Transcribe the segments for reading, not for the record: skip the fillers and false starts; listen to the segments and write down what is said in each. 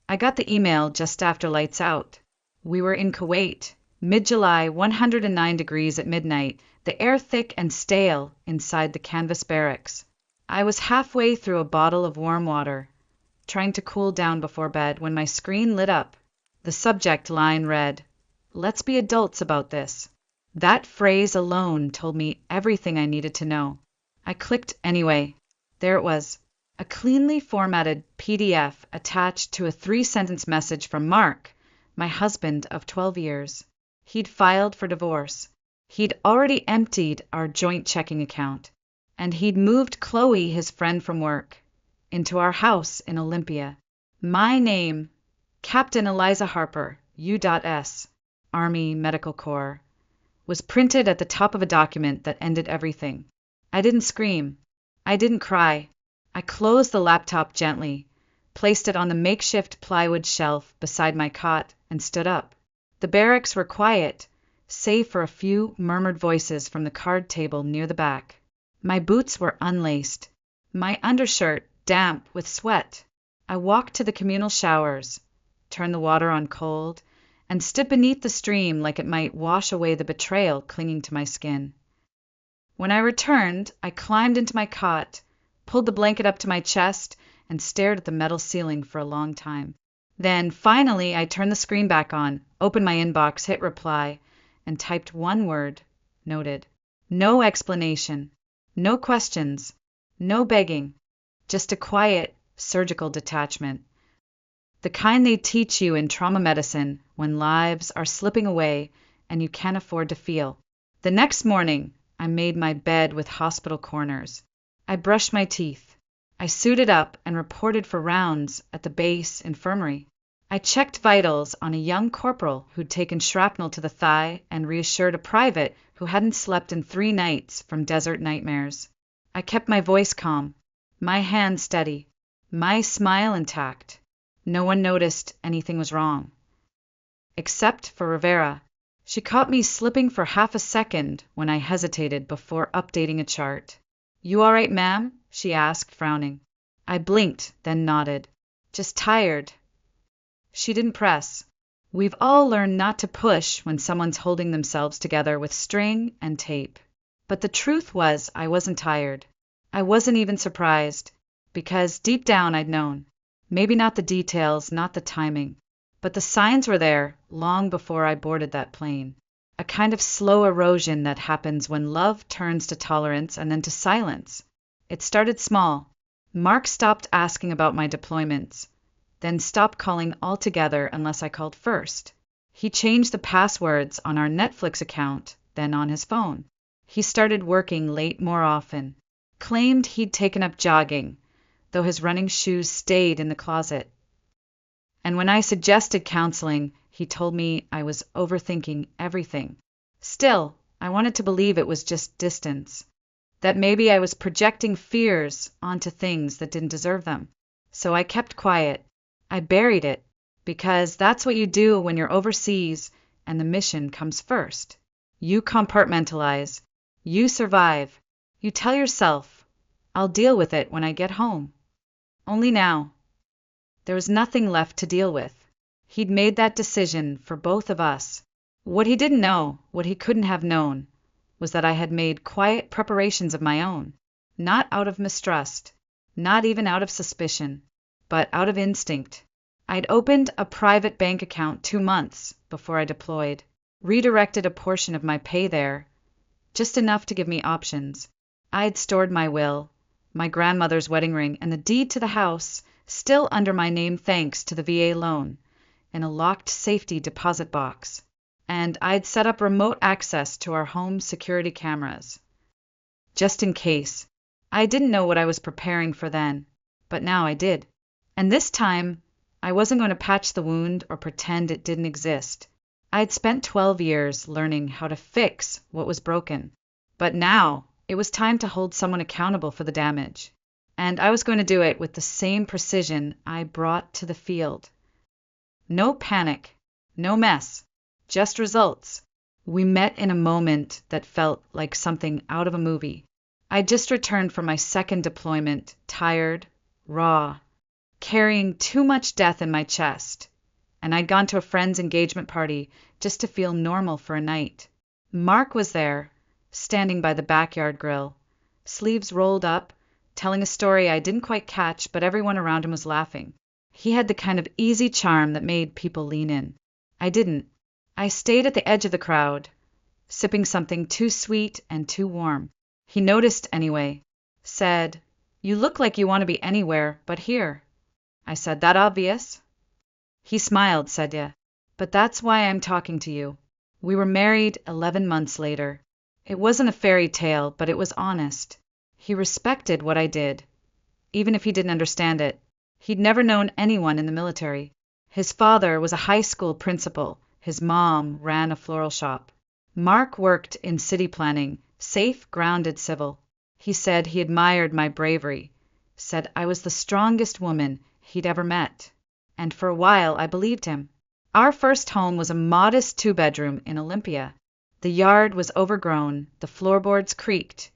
I got the email just after lights out. We were in Kuwait, mid-July, 109 degrees at midnight, the air thick and stale inside the canvas barracks. I was halfway through a bottle of warm water, trying to cool down before bed, when my screen lit up. The subject line read, "Let's be adults about this." That phrase alone told me everything I needed to know. I clicked anyway. There it was, a cleanly formatted PDF attached to a 3-sentence message from Mark, my husband of 12 years. He'd filed for divorce. He'd already emptied our joint checking account. And he'd moved Chloe, his friend from work, into our house in Olympia. My name, Captain Eliza Harper, U.S., Army Medical Corps, was printed at the top of a document that ended everything. I didn't scream. I didn't cry. I closed the laptop gently, placed it on the makeshift plywood shelf beside my cot, and stood up. The barracks were quiet, save for a few murmured voices from the card table near the back. My boots were unlaced, my undershirt damp with sweat. I walked to the communal showers, turned the water on cold, and stood beneath the stream like it might wash away the betrayal clinging to my skin. When I returned, I climbed into my cot, pulled the blanket up to my chest, and stared at the metal ceiling for a long time. Then, finally, I turned the screen back on, opened my inbox, hit reply, and typed one word, noted. No explanation. No questions, no begging, just a quiet, surgical detachment. The kind they teach you in trauma medicine when lives are slipping away and you can't afford to feel. The next morning, I made my bed with hospital corners. I brushed my teeth. I suited up and reported for rounds at the base infirmary. I checked vitals on a young corporal who'd taken shrapnel to the thigh and reassured a private who hadn't slept in 3 nights from desert nightmares. I kept my voice calm, my hand steady, my smile intact. No one noticed anything was wrong. Except for Rivera. She caught me slipping for half a second when I hesitated before updating a chart. "You all right, ma'am?" she asked, frowning. I blinked, then nodded. "Just tired." She didn't press. We've all learned not to push when someone's holding themselves together with string and tape. But the truth was, I wasn't tired. I wasn't even surprised, because deep down I'd known. Maybe not the details, not the timing, but the signs were there long before I boarded that plane. A kind of slow erosion that happens when love turns to tolerance and then to silence. It started small. Mark stopped asking about my deployments, then stopped calling altogether unless I called first. He changed the passwords on our Netflix account, then on his phone. He started working late more often, claimed he'd taken up jogging, though his running shoes stayed in the closet. And when I suggested counseling, he told me I was overthinking everything. Still, I wanted to believe it was just distance, that maybe I was projecting fears onto things that didn't deserve them. So I kept quiet. I buried it, because that's what you do when you're overseas and the mission comes first. You compartmentalize. You survive. You tell yourself, I'll deal with it when I get home. Only now. There was nothing left to deal with. He'd made that decision for both of us. What he didn't know, what he couldn't have known, was that I had made quiet preparations of my own, not out of mistrust, not even out of suspicion, but out of instinct. I'd opened a private bank account 2 months before I deployed, redirected a portion of my pay there, just enough to give me options. I'd stored my will, my grandmother's wedding ring, and the deed to the house, still under my name thanks to the VA loan, in a locked safety deposit box. And I'd set up remote access to our home security cameras. Just in case. I didn't know what I was preparing for then, but now I did. And this time, I wasn't going to patch the wound or pretend it didn't exist. I'd spent 12 years learning how to fix what was broken. But now, it was time to hold someone accountable for the damage. And I was going to do it with the same precision I brought to the field. No panic, no mess, just results. We met in a moment that felt like something out of a movie. I'd just returned from my second deployment, tired, raw, carrying too much death in my chest, and I'd gone to a friend's engagement party just to feel normal for a night. Mark was there, standing by the backyard grill, sleeves rolled up, telling a story I didn't quite catch, but everyone around him was laughing. He had the kind of easy charm that made people lean in. I didn't. I stayed at the edge of the crowd, sipping something too sweet and too warm. He noticed anyway, said, "You look like you want to be anywhere but here." I said, "That obvious?" He smiled, said, "Yeah, but that's why I'm talking to you." We were married 11 months later. It wasn't a fairy tale, but it was honest. He respected what I did, even if he didn't understand it. He'd never known anyone in the military. His father was a high school principal. His mom ran a floral shop. Mark worked in city planning, safe, grounded civil. He said he admired my bravery, said I was the strongest woman he'd ever met. And for a while I believed him. Our first home was a modest 2-bedroom in Olympia. The yard was overgrown, the floorboards creaked,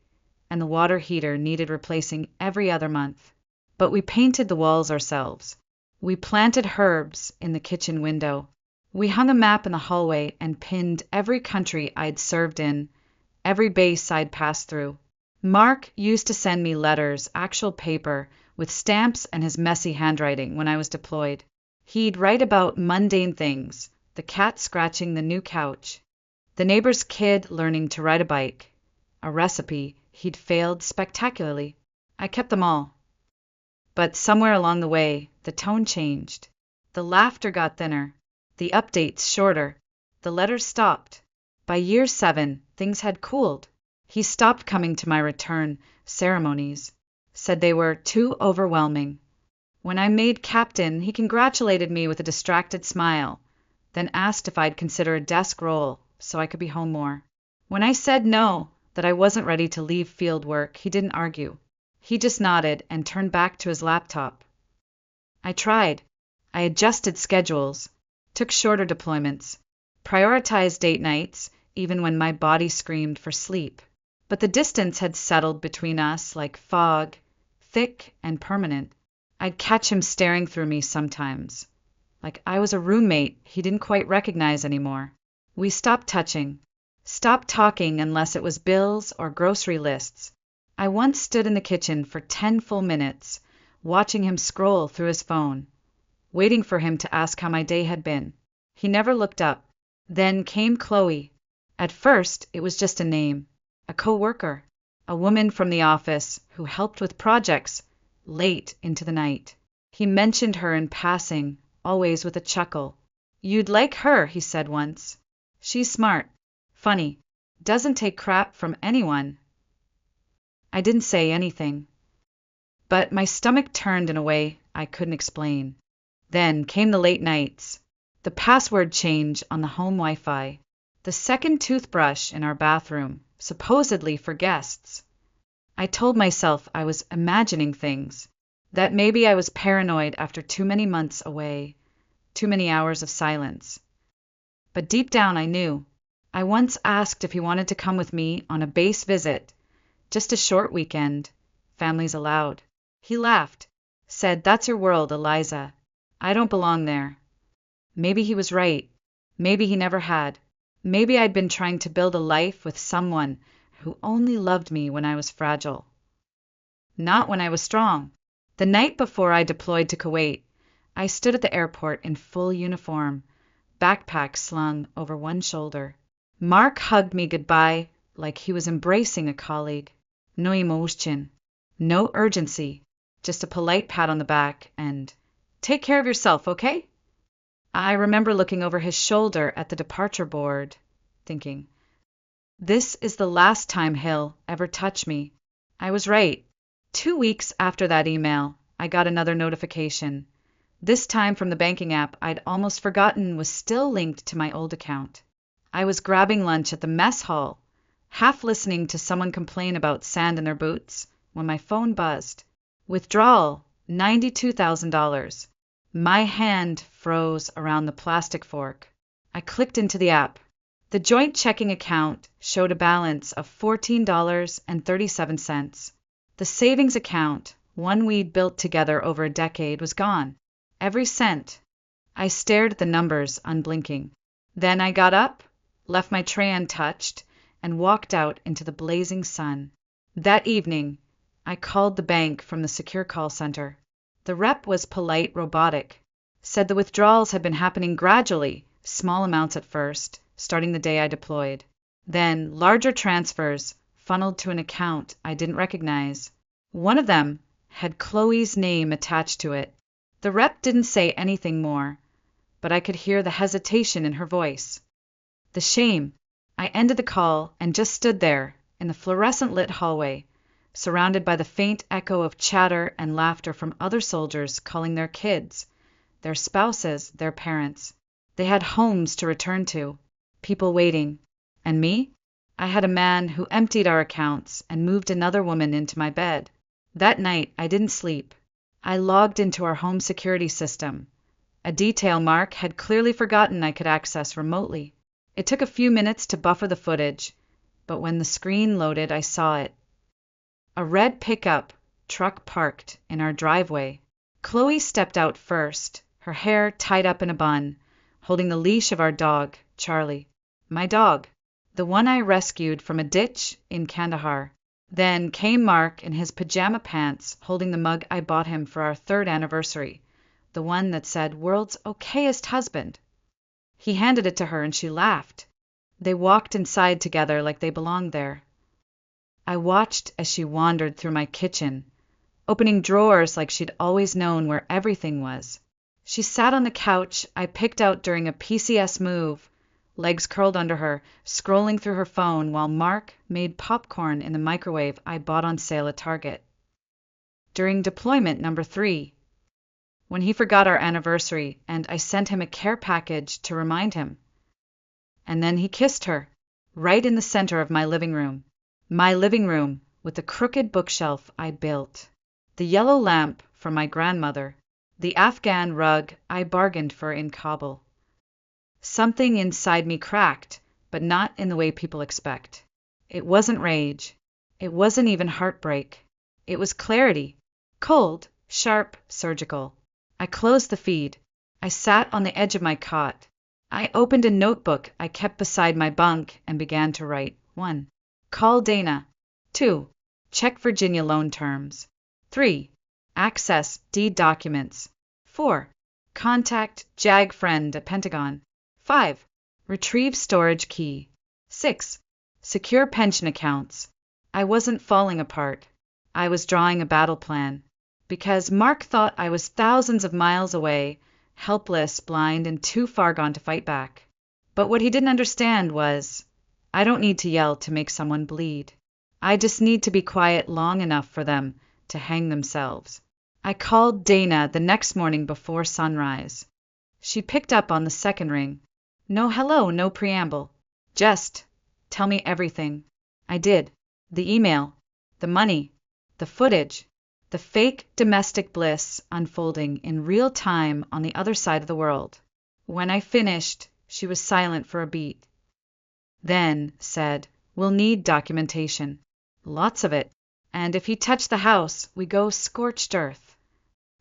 and the water heater needed replacing every other month. But we painted the walls ourselves. We planted herbs in the kitchen window. We hung a map in the hallway and pinned every country I'd served in, every base I'd passed through. Mark used to send me letters, actual paper, with stamps and his messy handwriting when I was deployed. He'd write about mundane things, the cat scratching the new couch, the neighbor's kid learning to ride a bike, a recipe he'd failed spectacularly. I kept them all. But somewhere along the way, the tone changed. The laughter got thinner, the updates shorter, the letters stopped. By year 7, things had cooled. He stopped coming to my return ceremonies, said they were too overwhelming. When I made captain, he congratulated me with a distracted smile, then asked if I'd consider a desk role so I could be home more. When I said no, that I wasn't ready to leave field work, he didn't argue. He just nodded and turned back to his laptop. I tried. I adjusted schedules, took shorter deployments, prioritized date nights, even when my body screamed for sleep. But the distance had settled between us like fog, thick and permanent. I'd catch him staring through me sometimes, like I was a roommate he didn't quite recognize anymore. We stopped touching, stopped talking unless it was bills or grocery lists. I once stood in the kitchen for 10 full minutes, watching him scroll through his phone, waiting for him to ask how my day had been. He never looked up. Then came Chloe. At first, it was just a name, a co-worker, a woman from the office who helped with projects late into the night. He mentioned her in passing, always with a chuckle. "You'd like her," he said once. "She's smart, funny, doesn't take crap from anyone." I didn't say anything, but my stomach turned in a way I couldn't explain. Then came the late nights, the password change on the home Wi-Fi, the second toothbrush in our bathroom, supposedly for guests. I told myself I was imagining things, that maybe I was paranoid after too many months away, too many hours of silence. But deep down I knew. I once asked if he wanted to come with me on a base visit, just a short weekend, families allowed. He laughed, said, "That's your world, Eliza. I don't belong there." Maybe he was right. Maybe he never had. Maybe I'd been trying to build a life with someone who only loved me when I was fragile, not when I was strong. The night before I deployed to Kuwait, I stood at the airport in full uniform, backpack slung over one shoulder. Mark hugged me goodbye like he was embracing a colleague. No emotion, no urgency, just a polite pat on the back and, "Take care of yourself, okay?" I remember looking over his shoulder at the departure board, thinking, this is the last time he'll ever touch me. I was right. 2 weeks after that email, I got another notification. This time from the banking app I'd almost forgotten was still linked to my old account. I was grabbing lunch at the mess hall, half listening to someone complain about sand in their boots, when my phone buzzed. Withdrawal, $92,000. My hand froze around the plastic fork. I clicked into the app. The joint checking account showed a balance of $14.37. The savings account One we'd built together over a decade was gone. Every cent. I stared at the numbers, unblinking. Then I got up, left my tray untouched, and walked out into the blazing sun. That evening, I called the bank from the secure call center. The rep was polite, robotic. Said the withdrawals had been happening gradually, small amounts at first, starting the day I deployed. Then larger transfers funneled to an account I didn't recognize. One of them had Chloe's name attached to it. The rep didn't say anything more, but I could hear the hesitation in her voice. The shame. I ended the call and just stood there in the fluorescent-lit hallway, surrounded by the faint echo of chatter and laughter from other soldiers calling their kids, their spouses, their parents. They had homes to return to, people waiting. And me? I had a man who emptied our accounts and moved another woman into my bed. That night, I didn't sleep. I logged into our home security system, a detail Mark had clearly forgotten I could access remotely. It took a few minutes to buffer the footage, but when the screen loaded, I saw it. A red pickup truck parked in our driveway. Chloe stepped out first, her hair tied up in a bun, holding the leash of our dog, Charlie. My dog, the one I rescued from a ditch in Kandahar. Then came Mark in his pajama pants, holding the mug I bought him for our 3rd anniversary, the one that said "World's okayest husband." He handed it to her and she laughed. They walked inside together like they belonged there. I watched as she wandered through my kitchen, opening drawers like she'd always known where everything was. She sat on the couch I picked out during a PCS move, legs curled under her, scrolling through her phone while Mark made popcorn in the microwave I bought on sale at Target. During deployment number 3, when he forgot our anniversary and I sent him a care package to remind him. And then he kissed her, right in the center of my living room. My living room with the crooked bookshelf I built, the yellow lamp from my grandmother, the Afghan rug I bargained for in Kabul. Something inside me cracked, but not in the way people expect. It wasn't rage. It wasn't even heartbreak. It was clarity. Cold, sharp, surgical. I closed the feed. I sat on the edge of my cot. I opened a notebook I kept beside my bunk and began to write. 1. Call Dana. 2. Check Virginia loan terms. 3. Access deed documents. 4. Contact JAG friend at Pentagon. 5. Retrieve storage key. 6. Secure pension accounts. I wasn't falling apart. I was drawing a battle plan. Because Mark thought I was thousands of miles away, helpless, blind, and too far gone to fight back. But what he didn't understand was, I don't need to yell to make someone bleed. I just need to be quiet long enough for them to hang themselves. I called Dana the next morning before sunrise. She picked up on the second ring. No hello, no preamble. Just, tell me everything. I did. The email, the money, the footage, the fake domestic bliss unfolding in real time on the other side of the world. When I finished, she was silent for a beat. Then said, "We'll need documentation. Lots of it. And if he touched the house, we go scorched earth."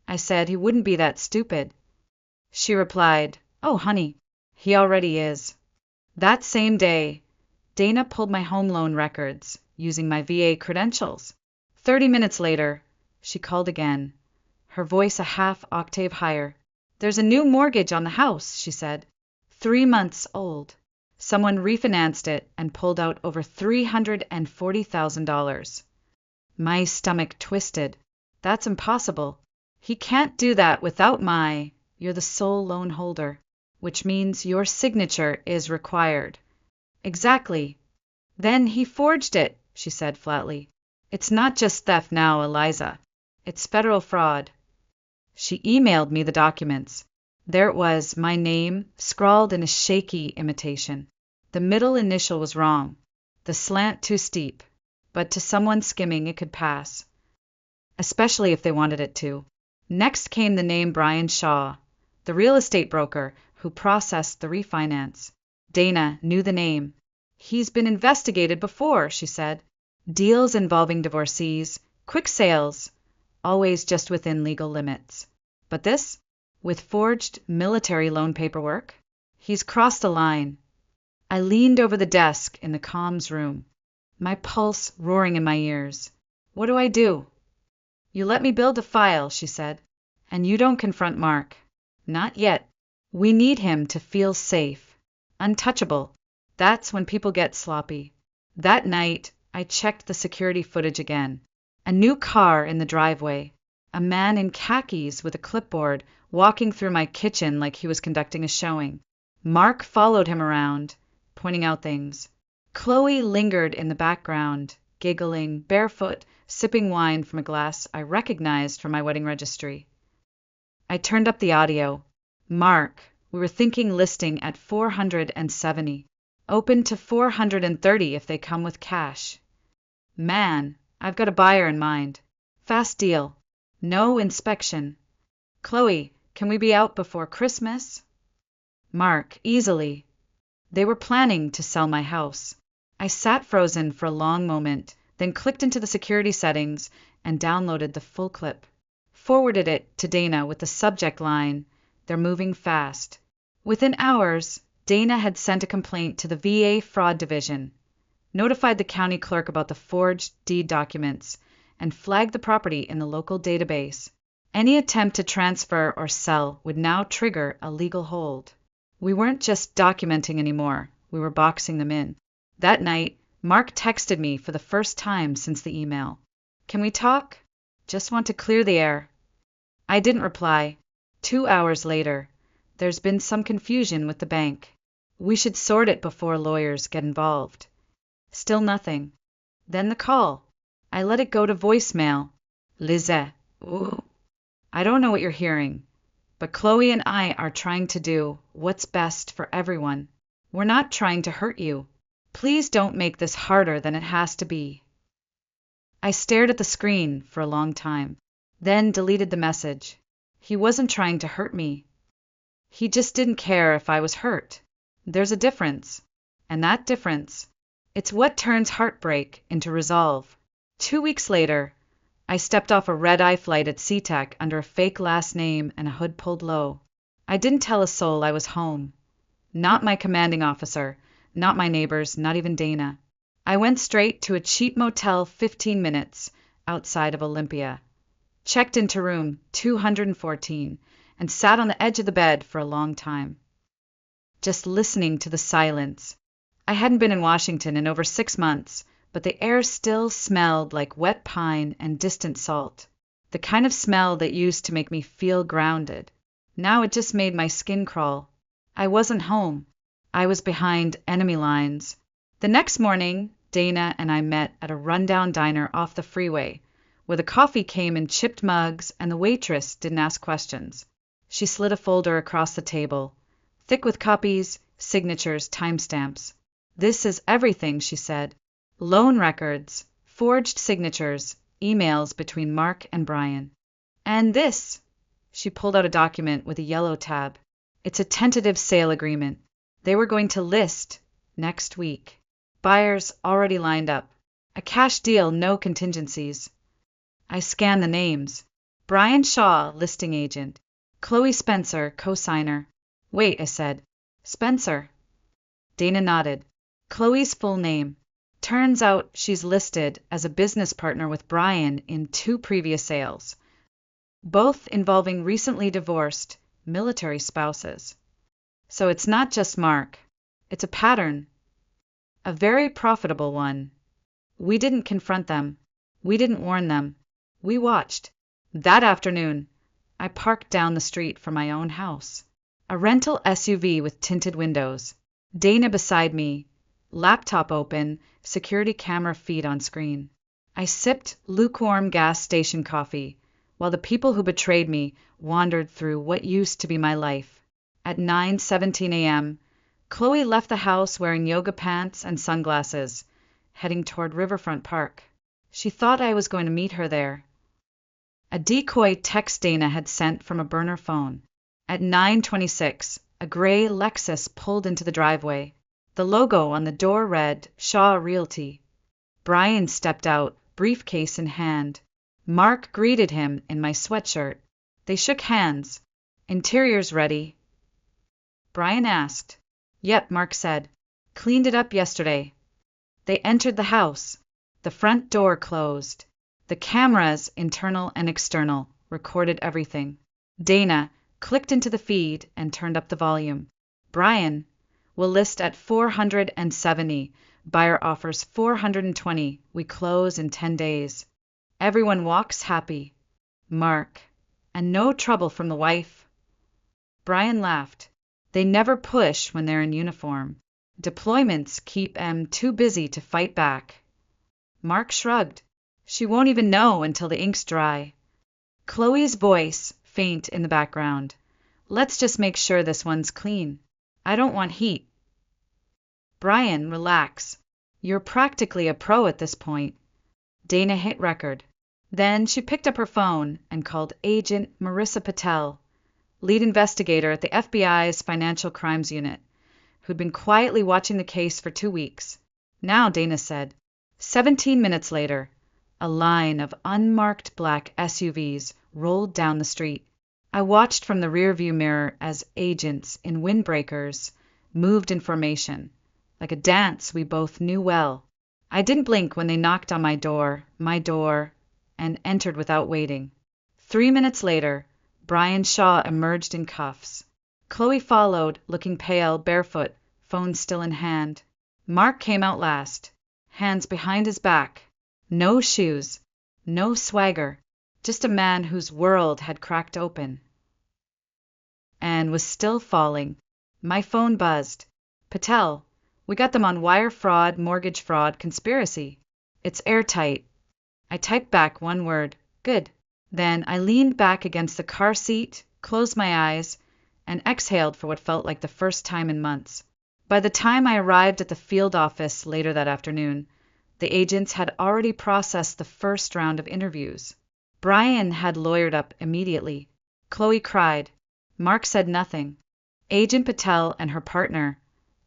I said he wouldn't be that stupid. She replied, "Oh, honey, he already is." That same day, Dana pulled my home loan records using my VA credentials. 30 minutes later, she called again, her voice a half octave higher. "There's a new mortgage on the house," she said. 3 months old. Someone refinanced it and pulled out over $340,000. My stomach twisted. That's impossible. He can't do that without you're the sole loan holder, which means your signature is required. Exactly. Then he forged it, she said flatly. It's not just theft now, Eliza. It's federal fraud. She emailed me the documents. There it was, my name, scrawled in a shaky imitation. The middle initial was wrong, the slant too steep, but to someone skimming it could pass, especially if they wanted it to. Next came the name Brian Shaw, the real estate broker who processed the refinance. Dana knew the name. He's been investigated before, she said. Deals involving divorcees, quick sales, always just within legal limits. But this, with forged military loan paperwork, he's crossed a line. I leaned over the desk in the comms room, my pulse roaring in my ears. What do I do? You let me build a file, she said, and you don't confront Mark. Not yet. We need him to feel safe, untouchable. That's when people get sloppy. That night, I checked the security footage again. A new car in the driveway. A man in khakis with a clipboard walking through my kitchen like he was conducting a showing. Mark followed him around, pointing out things. Chloe lingered in the background, giggling, barefoot, sipping wine from a glass I recognized from my wedding registry. I turned up the audio. Mark, we were thinking listing at 470. Open to 430 if they come with cash. Man, I've got a buyer in mind. Fast deal. No inspection. Chloe, can we be out before Christmas? Mark, easily. They were planning to sell my house. I sat frozen for a long moment, then clicked into the security settings and downloaded the full clip. Forwarded it to Dana with the subject line, "They're moving fast." Within hours, Dana had sent a complaint to the VA Fraud Division, notified the county clerk about the forged deed documents, and flagged the property in the local database. Any attempt to transfer or sell would now trigger a legal hold. We weren't just documenting anymore, we were boxing them in. That night, Mark texted me for the first time since the email. "Can we talk? Just want to clear the air." I didn't reply. 2 hours later, "There's been some confusion with the bank. We should sort it before lawyers get involved." Still nothing. Then the call. I let it go to voicemail. Lizette. Ooh. "I don't know what you're hearing, but Chloe and I are trying to do what's best for everyone. We're not trying to hurt you. Please don't make this harder than it has to be." I stared at the screen for a long time, then deleted the message. He wasn't trying to hurt me. He just didn't care if I was hurt. There's a difference. And that difference, it's what turns heartbreak into resolve. 2 weeks later, I stepped off a red-eye flight at SeaTac under a fake last name and a hood pulled low. I didn't tell a soul I was home. Not my commanding officer, not my neighbors, not even Dana. I went straight to a cheap motel 15 minutes outside of Olympia, checked into room 214, and sat on the edge of the bed for a long time, just listening to the silence. I hadn't been in Washington in over 6 months, but the air still smelled like wet pine and distant salt, the kind of smell that used to make me feel grounded. Now it just made my skin crawl. I wasn't home. I was behind enemy lines. The next morning, Dana and I met at a rundown diner off the freeway, where the coffee came in chipped mugs and the waitress didn't ask questions. She slid a folder across the table, thick with copies, signatures, timestamps. "This is everything," she said. "Loan records, forged signatures, emails between Mark and Brian. And this," she pulled out a document with a yellow tab. "It's a tentative sale agreement. They were going to list next week. Buyers already lined up. A cash deal, no contingencies." I scanned the names. Brian Shaw, listing agent. Chloe Spencer, co-signer. "Wait," I said. "Spencer?" Dana nodded. "Chloe's full name. Turns out she's listed as a business partner with Brian in 2 previous sales, both involving recently divorced military spouses. So it's not just Mark. It's a pattern. A very profitable one. We didn't confront them. We didn't warn them. We watched. That afternoon, I parked down the street from my own house. A rental SUV with tinted windows. Dana beside me, laptop open, security camera feed on screen. I sipped lukewarm gas station coffee, while the people who betrayed me wandered through what used to be my life. At 9:17 a.m., Chloe left the house wearing yoga pants and sunglasses, heading toward Riverfront Park. She thought I was going to meet her there. A decoy text Dana had sent from a burner phone. At 9:26, a gray Lexus pulled into the driveway. The logo on the door read Shaw Realty. Brian stepped out, briefcase in hand. Mark greeted him in my sweatshirt. They shook hands. Interior's ready? Brian asked. Yep, Mark said. Cleaned it up yesterday. They entered the house. The front door closed. The cameras, internal and external, recorded everything. Dana clicked into the feed and turned up the volume. Brian, will list at 470. Buyer offers 420. We close in 10 days. Everyone walks happy. Mark. And no trouble from the wife? Brian laughed. They never push when they're in uniform. Deployments keep them too busy to fight back. Mark shrugged. She won't even know until the ink's dry. Chloe's voice, faint in the background. Let's just make sure this one's clean. I don't want heat. Brian, relax. You're practically a pro at this point. Dana hit record. Then she picked up her phone and called Agent Marissa Patel, lead investigator at the FBI's Financial Crimes Unit, who'd been quietly watching the case for 2 weeks. Now, Dana said. 17 minutes later, a line of unmarked black SUVs rolled down the street. I watched from the rearview mirror as agents in windbreakers moved in formation, like a dance we both knew well. I didn't blink when they knocked on my door, and entered without waiting. 3 minutes later, Brian Shaw emerged in cuffs. Chloe followed, looking pale, barefoot, phone still in hand. Mark came out last, hands behind his back. No shoes, no swagger, just a man whose world had cracked open and was still falling. My phone buzzed. Patel, we got them on wire fraud, mortgage fraud, conspiracy. It's airtight. I typed back one word, good. Then I leaned back against the car seat, closed my eyes, and exhaled for what felt like the first time in months. By the time I arrived at the field office later that afternoon, the agents had already processed the first round of interviews. Brian had lawyered up immediately. Chloe cried. Mark said nothing. Agent Patel and her partner,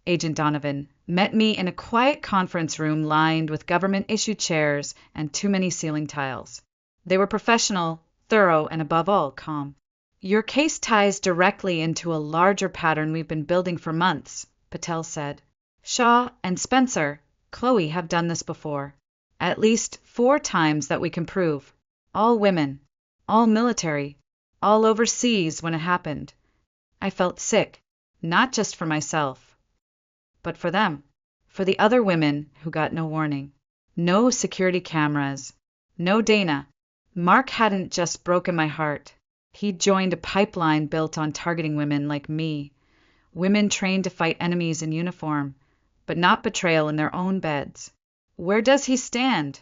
Agent Donovan, met me in a quiet conference room lined with government-issued chairs and too many ceiling tiles. They were professional, thorough, and above all, calm. Your case ties directly into a larger pattern we've been building for months, Patel said. Shaw and Spencer, Chloe, have done this before. At least 4 times that we can prove. All women, all military, all overseas when it happened. I felt sick, not just for myself, but for them, for the other women who got no warning. No security cameras, no Dana. Mark hadn't just broken my heart. He'd joined a pipeline built on targeting women like me, women trained to fight enemies in uniform, but not betrayal in their own beds. Where does he stand?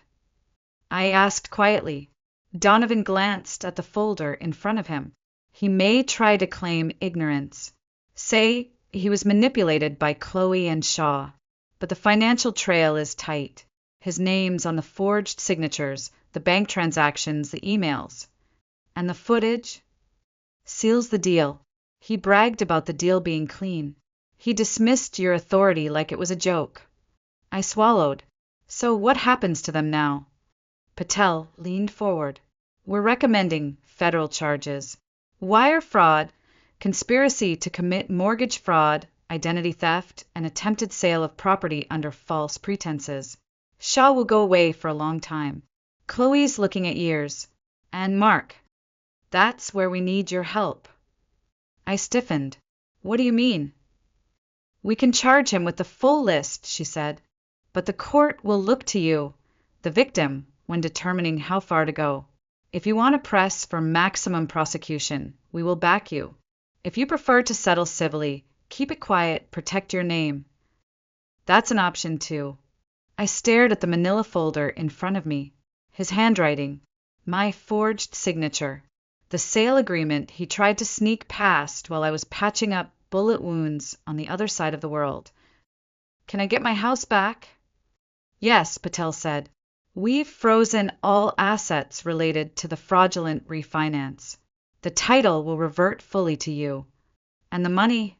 I asked quietly. Donovan glanced at the folder in front of him. He may try to claim ignorance. Say he was manipulated by Chloe and Shaw, but the financial trail is tight. His name's on the forged signatures, the bank transactions, the emails. And the footage seals the deal. He bragged about the deal being clean. He dismissed your authority like it was a joke. I swallowed. So what happens to them now? Patel leaned forward. We're recommending federal charges. Wire fraud, conspiracy to commit mortgage fraud, identity theft, and attempted sale of property under false pretenses. Shaw will go away for a long time. Chloe's looking at years. And Mark. That's where we need your help. I stiffened. What do you mean? We can charge him with the full list, she said. But the court will look to you, the victim, when determining how far to go. If you want to press for maximum prosecution, we will back you. If you prefer to settle civilly, keep it quiet, protect your name. That's an option too. I stared at the manila folder in front of me. His handwriting. My forged signature. The sale agreement he tried to sneak past while I was patching up bullet wounds on the other side of the world. Can I get my house back? Yes, Patel said. We've frozen all assets related to the fraudulent refinance. The title will revert fully to you. And the money?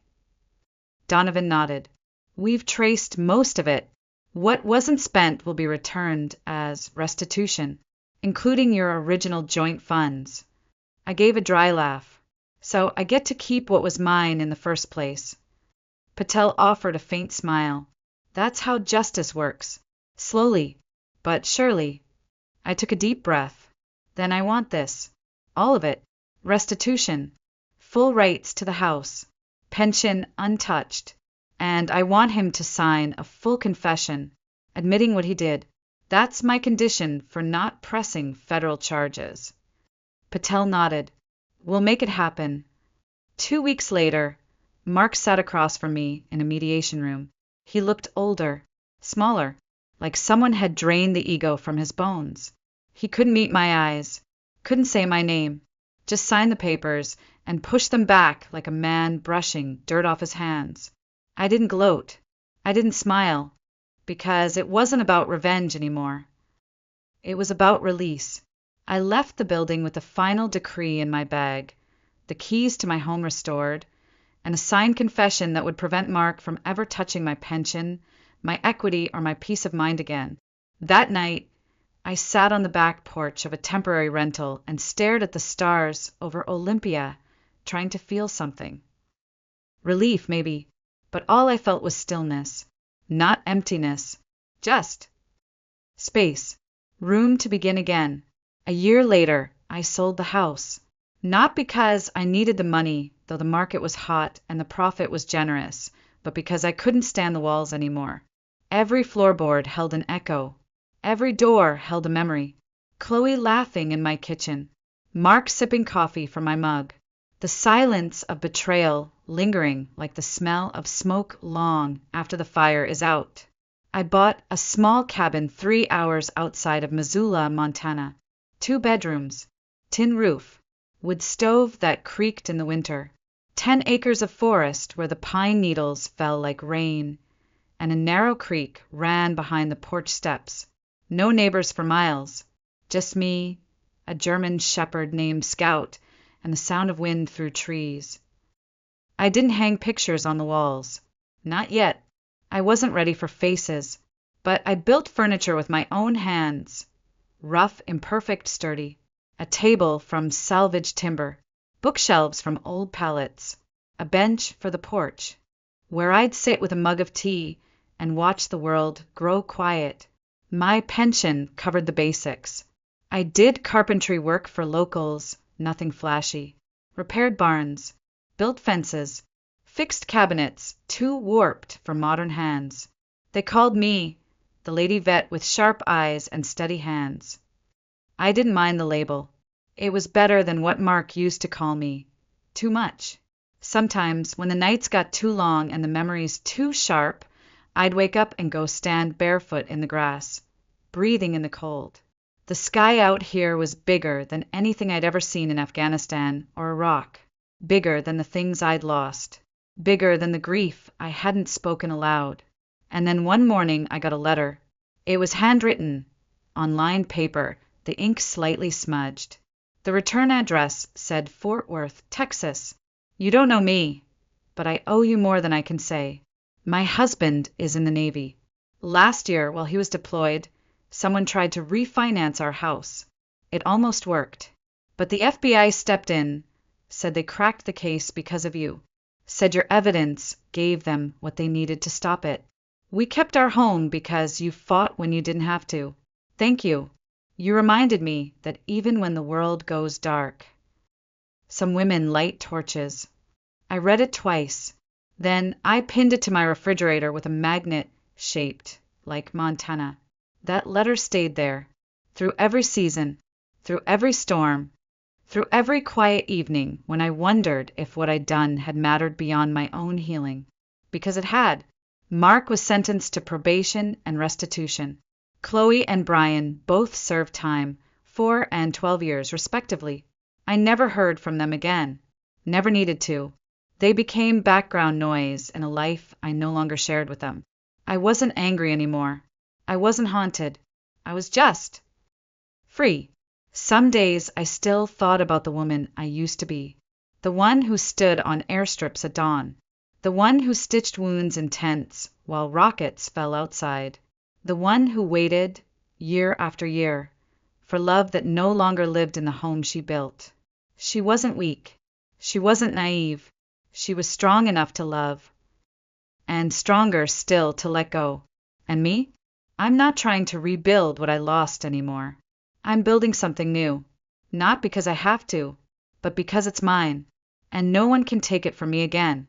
Donovan nodded. We've traced most of it. What wasn't spent will be returned as restitution. including your original joint funds. I gave a dry laugh. So I get to keep what was mine in the first place. Patel offered a faint smile. That's how justice works. Slowly, but surely. I took a deep breath. Then I want this. All of it. Restitution. Full rights to the house. Pension untouched. And I want him to sign a full confession, admitting what he did. That's my condition for not pressing federal charges. Patel nodded. We'll make it happen. 2 weeks later, Mark sat across from me in a mediation room. He looked older, smaller, like someone had drained the ego from his bones. He couldn't meet my eyes, couldn't say my name, just sign the papers and push them back like a man brushing dirt off his hands. I didn't gloat. I didn't smile, because it wasn't about revenge anymore. It was about release. I left the building with the final decree in my bag, the keys to my home restored, and a signed confession that would prevent Mark from ever touching my pension, my equity, or my peace of mind again. That night, I sat on the back porch of a temporary rental and stared at the stars over Olympia, trying to feel something. Relief, maybe, but all I felt was stillness, not emptiness, just space, room to begin again. A year later, I sold the house. Not because I needed the money, though the market was hot and the profit was generous, but because I couldn't stand the walls anymore. Every floorboard held an echo. Every door held a memory. Chloe laughing in my kitchen. Mark sipping coffee from my mug. The silence of betrayal lingering like the smell of smoke long after the fire is out. I bought a small cabin 3 hours outside of Missoula, Montana. 2 bedrooms, tin roof, wood stove that creaked in the winter, 10 acres of forest where the pine needles fell like rain, and a narrow creek ran behind the porch steps. No neighbors for miles, just me, a German shepherd named Scout, and the sound of wind through trees. I didn't hang pictures on the walls. Not yet. I wasn't ready for faces, but I built furniture with my own hands. Rough, imperfect, sturdy. A table from salvaged timber. Bookshelves from old pallets. A bench for the porch, where I'd sit with a mug of tea and watch the world grow quiet. My pension covered the basics. I did carpentry work for locals, nothing flashy. Repaired barns. Built fences. Fixed cabinets, too warped for modern hands. They called me the lady vet with sharp eyes and steady hands. I didn't mind the label. It was better than what Mark used to call me. Too much. Sometimes, when the nights got too long and the memories too sharp, I'd wake up and go stand barefoot in the grass, breathing in the cold. The sky out here was bigger than anything I'd ever seen in Afghanistan or Iraq. Bigger than the things I'd lost. Bigger than the grief I hadn't spoken aloud. And then one morning I got a letter. It was handwritten, on lined paper, the ink slightly smudged. The return address said Fort Worth, Texas. You don't know me, but I owe you more than I can say. My husband is in the Navy. Last year, while he was deployed, someone tried to refinance our house. It almost worked. But the FBI stepped in, said they cracked the case because of you. Said your evidence gave them what they needed to stop it. We kept our home because you fought when you didn't have to. Thank you. You reminded me that even when the world goes dark. Some women light torches. I read it twice. Then I pinned it to my refrigerator with a magnet shaped like Montana. That letter stayed there. Through every season. Through every storm. Through every quiet evening when I wondered if what I'd done had mattered beyond my own healing. Because it had. Mark was sentenced to probation and restitution. Chloe and Brian both served time, 4 and 12 years respectively. I never heard from them again. Never needed to. They became background noise in a life I no longer shared with them. I wasn't angry anymore. I wasn't haunted. I was just free. Some days I still thought about the woman I used to be. The one who stood on airstrips at dawn. The one who stitched wounds in tents while rockets fell outside. The one who waited, year after year, for love that no longer lived in the home she built. She wasn't weak. She wasn't naive. She was strong enough to love, and stronger still to let go. And me? I'm not trying to rebuild what I lost anymore. I'm building something new. Not because I have to, but because it's mine, and no one can take it from me again.